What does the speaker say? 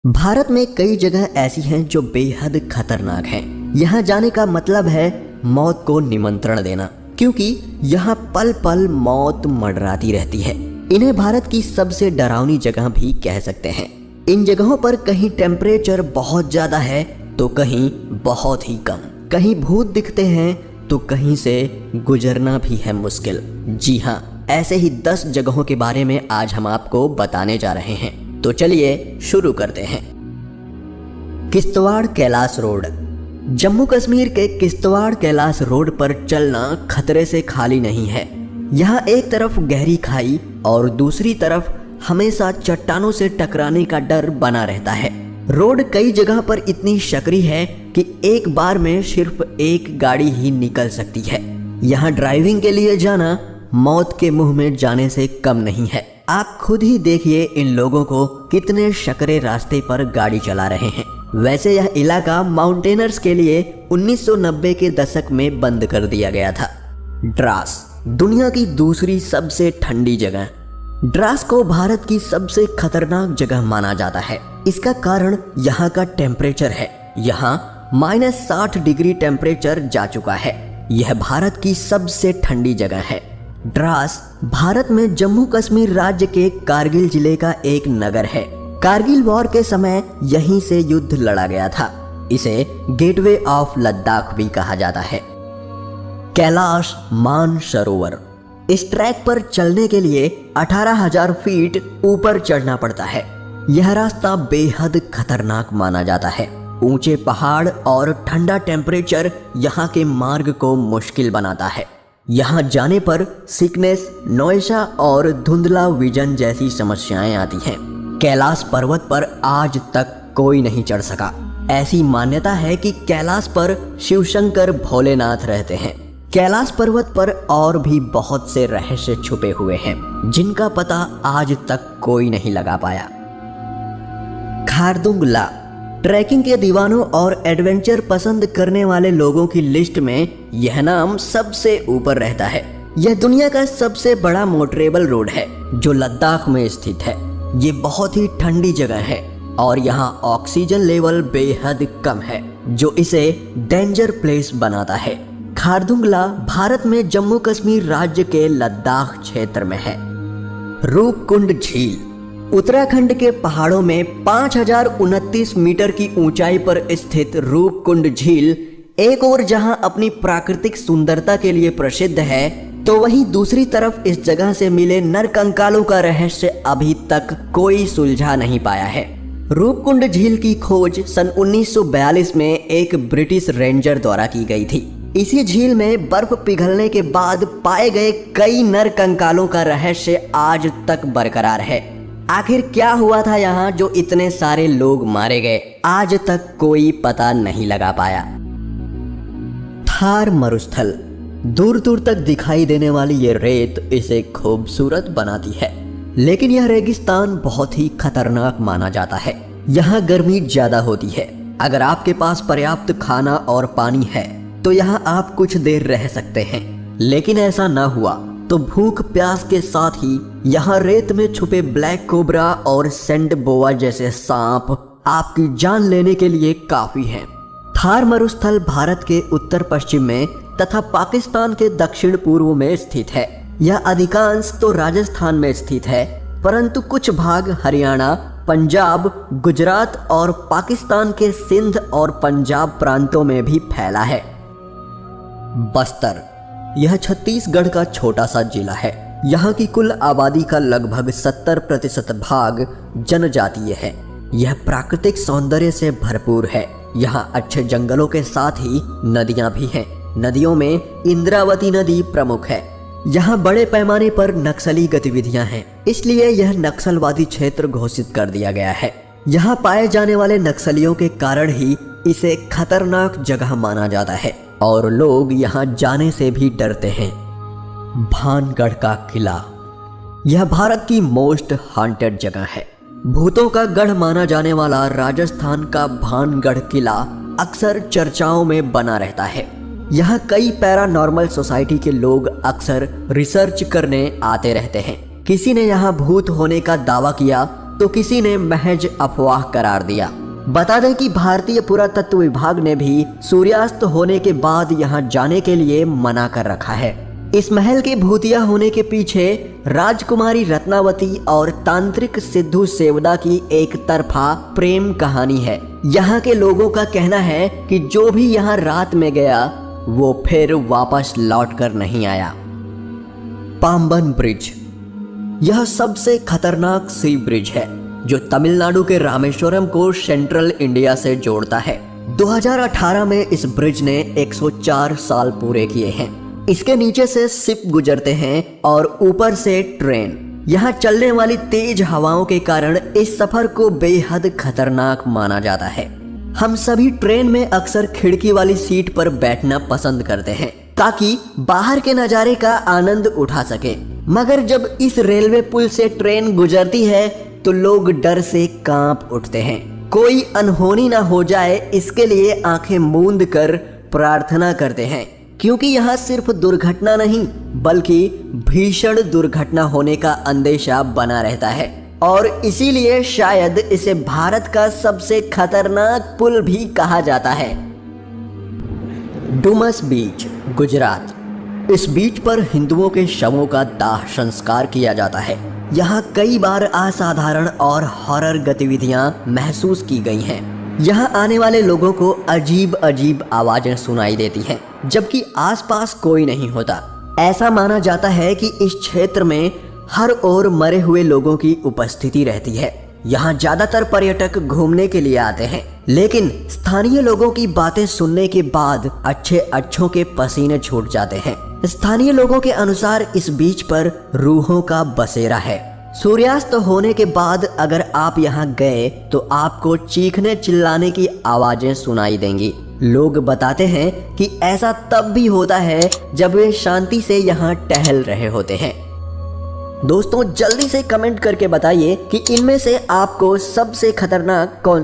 भारत में कई जगह ऐसी हैं जो बेहद खतरनाक हैं। यहाँ जाने का मतलब है मौत को निमंत्रण देना, क्योंकि यहाँ पल पल मौत मंडराती रहती है। इन्हें भारत की सबसे डरावनी जगह भी कह सकते हैं। इन जगहों पर कहीं टेम्परेचर बहुत ज्यादा है तो कहीं बहुत ही कम, कहीं भूत दिखते हैं तो कहीं से गुजरना भी है मुश्किल। जी हाँ, ऐसे ही 10 जगहों के बारे में आज हम आपको बताने जा रहे हैं। तो चलिए शुरू करते हैं। किश्तवाड़ कैलाश रोड। जम्मू कश्मीर के किश्तवाड़ कैलाश रोड पर चलना खतरे से खाली नहीं है। यहाँ एक तरफ गहरी खाई और दूसरी तरफ हमेशा चट्टानों से टकराने का डर बना रहता है। रोड कई जगह पर इतनी सकरी है कि एक बार में सिर्फ एक गाड़ी ही निकल सकती है। यहाँ ड्राइविंग के लिए जाना मौत के मुंह में जाने से कम नहीं है। आप खुद ही देखिए इन लोगों को कितने सकरे रास्ते पर गाड़ी चला रहे हैं। वैसे यह इलाका माउंटेनर्स के लिए 1990 के दशक में बंद कर दिया गया था। द्रास, दुनिया की दूसरी सबसे ठंडी जगह। द्रास को भारत की सबसे खतरनाक जगह माना जाता है। इसका कारण यहाँ का टेम्परेचर है। यहाँ -60 डिग्री टेम्परेचर जा चुका है। यह भारत की सबसे ठंडी जगह है। द्रास भारत में जम्मू कश्मीर राज्य के कारगिल जिले का एक नगर है। कारगिल वॉर के समय यहीं से युद्ध लड़ा गया था। इसे गेटवे ऑफ लद्दाख भी कहा जाता है। कैलाश मानसरोवर। इस ट्रैक पर चलने के लिए 18,000 फीट ऊपर चढ़ना पड़ता है। यह रास्ता बेहद खतरनाक माना जाता है। ऊंचे पहाड़ और ठंडा टेम्परेचर यहाँ के मार्ग को मुश्किल बनाता है। यहाँ जाने पर सिकनेस, नौयशा और धुंधला विजन जैसी समस्याएं आती हैं। कैलाश पर्वत पर आज तक कोई नहीं चढ़ सका। ऐसी मान्यता है कि कैलाश पर शिवशंकर भोलेनाथ रहते हैं। कैलाश पर्वत पर और भी बहुत से रहस्य छुपे हुए हैं जिनका पता आज तक कोई नहीं लगा पाया। खारदुंग-ला। ट्रैकिंग के दीवानों और एडवेंचर पसंद करने वाले लोगों की लिस्ट में यह नाम सबसे ऊपर रहता है। यह दुनिया का सबसे बड़ा मोटरेबल रोड है जो लद्दाख में स्थित है। ये बहुत ही ठंडी जगह है और यहाँ ऑक्सीजन लेवल बेहद कम है जो इसे डेंजर प्लेस बनाता है। खारदुंग-ला भारत में जम्मू कश्मीर राज्य के लद्दाख क्षेत्र में है। रूपकुंड झील। उत्तराखंड के पहाड़ों में 5029 मीटर की ऊंचाई पर स्थित रूपकुंड झील एक और जहां अपनी प्राकृतिक सुंदरता के लिए प्रसिद्ध है, तो वहीं दूसरी तरफ इस जगह से मिले नरकंकालों का रहस्य अभी तक कोई सुलझा नहीं पाया है। रूपकुंड झील की खोज सन 1942 में एक ब्रिटिश रेंजर द्वारा की गई थी। इसी झील में बर्फ पिघलने के बाद पाए गए कई नरकंकालों का रहस्य आज तक बरकरार है। आखिर क्या हुआ था यहाँ जो इतने सारे लोग मारे गए, आज तक कोई पता नहीं लगा पाया। थार मरुस्थल। दूर दूर तक दिखाई देने वाली ये रेत इसे खूबसूरत बनाती है, लेकिन यह रेगिस्तान बहुत ही खतरनाक माना जाता है। यहाँ गर्मी ज्यादा होती है। अगर आपके पास पर्याप्त खाना और पानी है तो यहाँ आप कुछ देर रह सकते हैं, लेकिन ऐसा ना हुआ तो भूख प्यास के साथ ही यहाँ रेत में छुपे ब्लैक कोबरा और सैंड बोआ जैसे सांप आपकी जान लेने के लिए काफी हैं। थार मरुस्थल भारत के उत्तर पश्चिम में तथा पाकिस्तान के दक्षिण पूर्व में स्थित है। यह अधिकांश तो राजस्थान में स्थित है, परंतु कुछ भाग हरियाणा, पंजाब, गुजरात और पाकिस्तान के सिंध और पंजाब प्रांतों में भी फैला है। बस्तर। यह छत्तीसगढ़ का छोटा सा जिला है। यहाँ की कुल आबादी का लगभग 70% भाग जनजातीय है। यह प्राकृतिक सौंदर्य से भरपूर है। यहाँ अच्छे जंगलों के साथ ही नदियाँ भी हैं। नदियों में इंद्रावती नदी प्रमुख है। यहाँ बड़े पैमाने पर नक्सली गतिविधियाँ हैं, इसलिए यह नक्सलवादी क्षेत्र घोषित कर दिया गया है। यहाँ पाए जाने वाले नक्सलियों के कारण ही इसे खतरनाक जगह माना जाता है और लोग यहाँ जाने से भी डरते हैं। भानगढ़ का किला। यह भारत की मोस्ट हॉन्टेड जगह है। भूतों का गढ़ माना जाने वाला राजस्थान का भानगढ़ किला अक्सर चर्चाओं में बना रहता है। यहाँ कई पैरानॉर्मल सोसाइटी के लोग अक्सर रिसर्च करने आते रहते हैं। किसी ने यहाँ भूत होने का दावा किया तो किसी ने महज अफवाह करार दिया। बता दें कि भारतीय पुरातत्व विभाग ने भी सूर्यास्त होने के बाद यहां जाने के लिए मना कर रखा है। इस महल के भूतिया होने के पीछे राजकुमारी रत्नावती और तांत्रिक सिद्धू सेवदा की एक तरफा प्रेम कहानी है। यहाँ के लोगों का कहना है कि जो भी यहाँ रात में गया वो फिर वापस लौट कर नहीं आया। पाम्बन ब्रिज, यह सबसे खतरनाक सी ब्रिज है जो तमिलनाडु के रामेश्वरम को सेंट्रल इंडिया से जोड़ता है। 2018 में इस ब्रिज ने 104 साल पूरे किए हैं। इसके नीचे से शिप गुजरते हैं और ऊपर से ट्रेन। यहाँ चलने वाली तेज हवाओं के कारण इस सफर को बेहद खतरनाक माना जाता है। हम सभी ट्रेन में अक्सर खिड़की वाली सीट पर बैठना पसंद करते हैं ताकि बाहर के नज़ारे का आनंद उठा सके, मगर जब इस रेलवे पुल से ट्रेन गुजरती है तो लोग डर से कांप उठते हैं। कोई अनहोनी ना हो जाए इसके लिए आंखें मूंद कर प्रार्थना करते हैं, क्योंकि यहाँ सिर्फ दुर्घटना नहीं बल्कि भीषण दुर्घटना होने का अंदेशा बना रहता है और इसीलिए शायद इसे भारत का सबसे खतरनाक पुल भी कहा जाता है। डुमस बीच, गुजरात। इस बीच पर हिंदुओं के शवों का दाह संस्कार किया जाता है। यहाँ कई बार असाधारण और हॉरर गतिविधियां महसूस की गई हैं। यहाँ आने वाले लोगों को अजीब अजीब आवाजें सुनाई देती हैं, जबकि आसपास कोई नहीं होता। ऐसा माना जाता है कि इस क्षेत्र में हर ओर मरे हुए लोगों की उपस्थिति रहती है। यहाँ ज्यादातर पर्यटक घूमने के लिए आते हैं, लेकिन स्थानीय लोगों की बातें सुनने के बाद अच्छों के पसीने छूट जाते हैं। स्थानीय लोगों के अनुसार इस बीच पर रूहों का बसेरा है। सूर्यास्त होने के बाद अगर आप यहाँ गए तो आपको चीखने चिल्लाने की आवाजें सुनाई देंगी। लोग बताते हैं कि ऐसा तब भी होता है जब वे शांति से यहाँ टहल रहे होते हैं। दोस्तों, जल्दी से कमेंट करके बताइए कि इनमें से आपको सबसे खतरनाक कौन